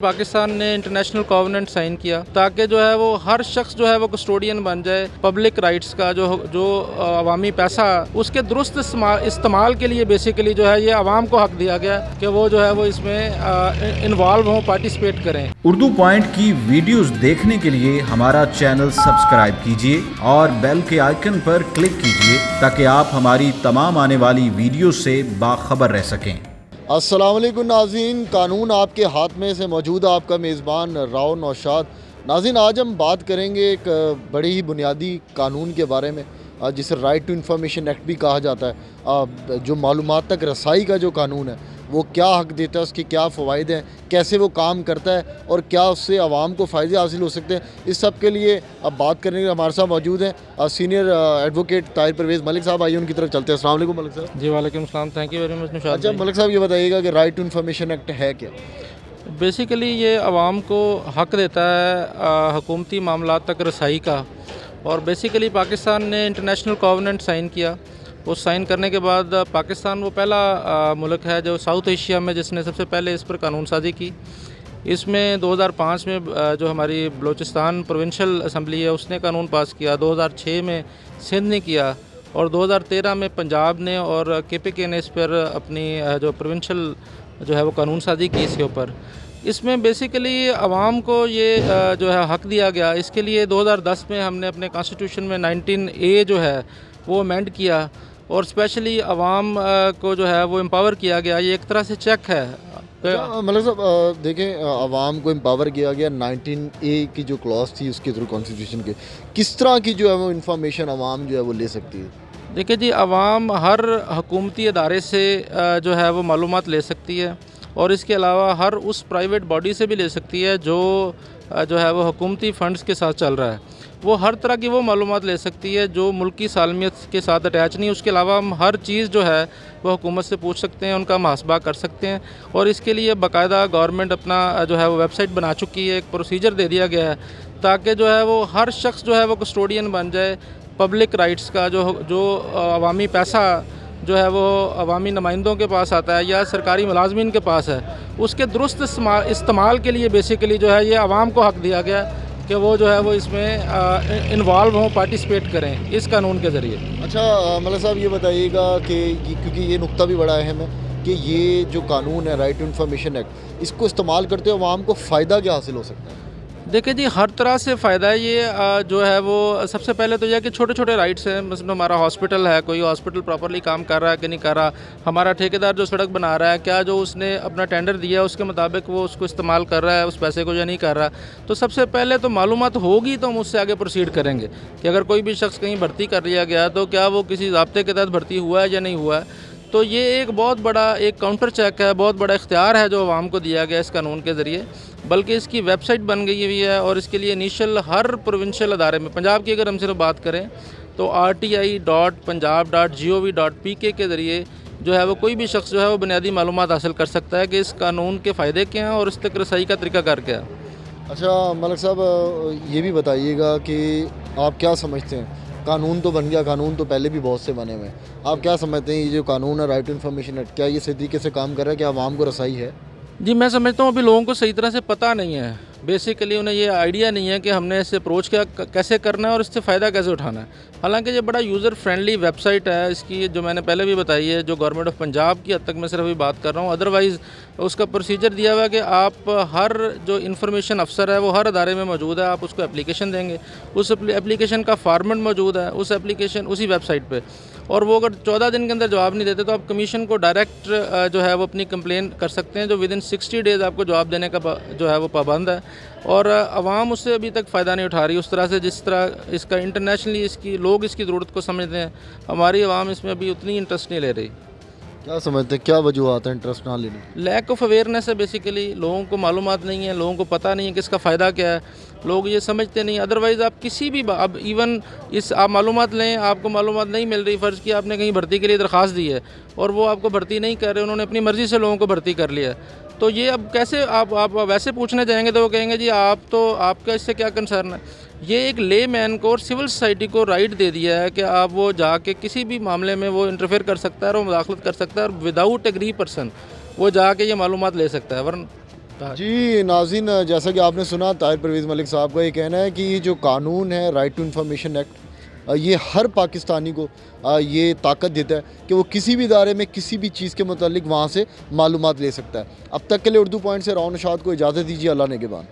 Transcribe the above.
पाकिस्तान ने international covenant sign किया ताकि जो है वो हर शख्स जो है वो कस्टोडियन बन जाए पब्लिक राइट्स का जो अवामी पैसा उसके दुरुस्त इस्तेमाल के लिए बेसिकली जो है ये अवाम को हक दिया गया कि वो जो है वो इसमें इन्वॉल्व हों, पार्टिसिपेट करें। उर्दू पॉइंट की वीडियोस देखने के लिए हमारा चैनल सब्सक्राइब कीजिए और बेल के आइकन पर क्लिक कीजिए ताकि आप हमारी तमाम आने वाली वीडियो से बाखबर रह सकें। अस्सलाम वालेकुम नाज़रीन, कानून आपके हाथ में से मौजूद है आपका मेज़बान राव नौशाद। नाज़रीन, आज हम बात करेंगे एक बड़ी ही बुनियादी कानून के बारे में जिसे राइट टू इंफॉर्मेशन एक्ट भी कहा जाता है। जो मालूमात तक रसाई का जो कानून है वो क्या हक देता है, उसके क्या फ़वाइद हैं, कैसे वो काम करता है और क्या उससे आवाम को फ़ायदे हासिल हो सकते हैं, इस सब के लिए अब बात करने के लिए हमारे साथ मौजूद हैं सीनियर एडवोकेट ताहिर परवेज़ मलिक साहब। आइए उनकी तरफ चलते हैं। अस्सलाम वालेकुम मलिक साहब। जी वालेकुम अस्सलाम, thank you very much Nishat. अच्छा मलिक साहब, ये बताइएगा कि राइट टू इंफॉर्मेशन एक्ट है क्या? बेसिकली ये अवाम को हक देता है हुकूमती मामलात तक रसाई का। और बेसिकली पाकिस्तान ने इंटरनेशनल कॉवेनेंट साइन किया। उस साइन करने के बाद पाकिस्तान वो पहला मुल्क है जो साउथ एशिया में जिसने सबसे पहले इस पर कानून साजी की। इसमें 2005 में जो हमारी बलूचिस्तान प्रोविंशियल असम्बली है उसने कानून पास किया, 2006 में सिंध ने किया और 2013 में पंजाब ने और KPK ने इस पर अपनी जो प्रोविंशियल जो है वो कानून साजी की इसके ऊपर। इसमें बेसिकली आवाम को ये जो है हक दिया गया। इसके लिए 2010 में हमने अपने कॉन्स्टिट्यूशन में 19A जो है वो अमेंड किया और स्पेशली आवाम को जो है वो एम्पावर किया गया। ये एक तरह से चेक है। मतलब साहब देखें, आवाम को एम्पावर किया गया 19A की जो क्लॉज थी उसके थ्रू कॉन्स्टिट्यूशन के, किस तरह की जो है वो इंफॉर्मेशन आवाम जो है वो ले सकती है? देखिए जी, आवाम हर हुकूमती अदारे से जो है वो मालूमात ले सकती है और इसके अलावा हर उस प्राइवेट बॉडी से भी ले सकती है जो है वो हुकूमती फ़ंड्स के साथ चल रहा है। वो हर तरह की वो मालूमात ले सकती है जो मुल्क की सालमियत के साथ अटैच नहीं। उसके अलावा हम हर चीज़ जो है वो हुकूमत से पूछ सकते हैं, उनका मुहासबा कर सकते हैं और इसके लिए बाकायदा गवर्नमेंट अपना जो है वो वेबसाइट बना चुकी है, एक प्रोसीजर दे दिया गया है ताकि जो है वो हर शख्स जो है वो कस्टोडियन बन जाए पब्लिक राइट्स का। जो अवामी पैसा जो है वो अवामी नुमाइंदों के पास आता है या सरकारी मुलाजमीन के पास है, उसके दुरुस्त इस्तेमाल के लिए बेसिकली जो है ये आवाम को हक दिया गया कि वो जो है वो इसमें इन्वॉल्व हों, पार्टिसिपेट करें इस कानून के ज़रिए। अच्छा मतलब साहब, ये बताइएगा कि क्योंकि ये नुक्ता भी बड़ा अहम है कि ये जो कानून है राइट टू इंफॉर्मेशन एक्ट, इसको इस्तेमाल करते हुए आवाम को फ़ायदा क्या हासिल हो सकता है? देखिए जी, हर तरह से फ़ायदा है ये जो है वो सबसे पहले तो यह कि छोटे छोटे राइट्स हैं। मतलब हमारा हॉस्पिटल है, कोई हॉस्पिटल प्रॉपर्ली काम कर रहा है कि नहीं कर रहा, हमारा ठेकेदार जो सड़क बना रहा है क्या जो उसने अपना टेंडर दिया उसके मुताबिक वो उसको इस्तेमाल कर रहा है उस पैसे को या नहीं कर रहा। तो सबसे पहले तो मालूमात होगी तो हम उससे आगे प्रोसीड करेंगे कि अगर कोई भी शख्स कहीं भर्ती कर लिया गया तो क्या वो किसी ज़ाब्ते के तहत भर्ती हुआ है या नहीं हुआ है। तो ये एक बहुत बड़ा एक काउंटर चेक है, बहुत बड़ा इख्तियार है जो आवाम को दिया गया इस कानून के ज़रिए। बल्कि इसकी वेबसाइट बन गई हुई है और इसके लिए इनिशियल हर प्रोविंशियल अदारे में, पंजाब की अगर हम सिर्फ बात करें तो rti.punjab.gov.pk के ज़रिए जो है वो कोई भी शख्स जो है वो बुनियादी मालूमात हासिल कर सकता है कि इस कानून के फ़ायदे क्या हैं और इस तक रसाई का तरीक़ाकार क्या है। अच्छा मलिक साहब, ये भी बताइएगा कि आप क्या समझते हैं, कानून तो बन गया, कानून तो पहले भी बहुत से बने हुए हैं, आप क्या समझते हैं ये जो कानून है राइट टू इंफॉर्मेशन एक्ट, क्या ये सही तरीके से काम कर रहा है, क्या आवाम को रसाई है? जी, मैं समझता हूँ अभी लोगों को सही तरह से पता नहीं है। बेसिकली उन्हें ये आइडिया नहीं है कि हमने इससे अप्रोच कैसे करना है और इससे फ़ायदा कैसे उठाना है। हालांकि ये बड़ा यूज़र फ्रेंडली वेबसाइट है। इसकी जो मैंने पहले भी बताई है, जो गवर्नमेंट ऑफ पंजाब की हद तक मैं सिर्फ अभी बात कर रहा हूँ, अदरवाइज़ उसका प्रोसीजर दिया हुआ है कि आप हर जो इन्फॉर्मेशन अफसर है वो हर अदारे में मौजूद है, आप उसको एप्लीकेशन देंगे, उस एप्लीकेशन का फॉर्मेट मौजूद है उस एप्लीकेशन उसी वेबसाइट पर, और वो अगर 14 दिन के अंदर जवाब नहीं देते तो आप कमीशन को डायरेक्ट जो है वो अपनी कंप्लेन कर सकते हैं, जो विदिन 60 डेज़ आपको जवाब देने का जो है वो पाबंद है। और आवाम उससे अभी तक फ़ायदा नहीं उठा रही उस तरह से जिस तरह इसका इंटरनेशनली इसकी लोग इसकी ज़रूरत को समझते हैं। हमारी आवाम इसमें अभी उतनी इंटरेस्ट नहीं ले रही। क्या समझते हैं, क्या वजूहत है इंटरेस्ट ना लेने? लैक ऑफ अवेयरनेस है बेसिकली। लोगों को मालूमात नहीं है, लोगों को पता नहीं है कि इसका फ़ायदा क्या है, लोग ये समझते नहीं। अदरवाइज़ आप किसी भी अब इवन आप मालूमात लें, आपको मालूमात नहीं मिल रही, फ़र्ज़ की आपने कहीं भर्ती के लिए दरख्वास्त दी है और वो आपको भर्ती नहीं कर रहे, उन्होंने अपनी मर्ज़ी से लोगों को भर्ती कर लिया है, तो ये अब कैसे आप वैसे पूछने जाएंगे तो वो कहेंगे जी आपका इससे क्या कंसर्न है। ये एक ले मैन को और सिविल सोसाइटी को राइट दे दिया है कि आप वो जाके किसी भी मामले में वो इंटरफेयर कर सकता है और मुदाखलत कर सकता है और विदाउट एग्री पर्सन वो जाके ये मालूमात ले सकता है। वरना کہا۔ جی ناظرین، جیسا کہ آپ نے سنا طاہر پرویز ملک صاحب کا یہ کہنا ہے کہ یہ جو قانون ہے رائٹ ٹو انفارمیشن ایکٹ، یہ ہر پاکستانی کو یہ طاقت دیتا ہے کہ وہ کسی بھی ادارے میں کسی بھی چیز کے متعلق وہاں سے معلومات لے سکتا ہے۔ اب تک کے لیے اردو پوائنٹ سے راؤ نشاط کو اجازت دیجیے، اللہ نگہبان۔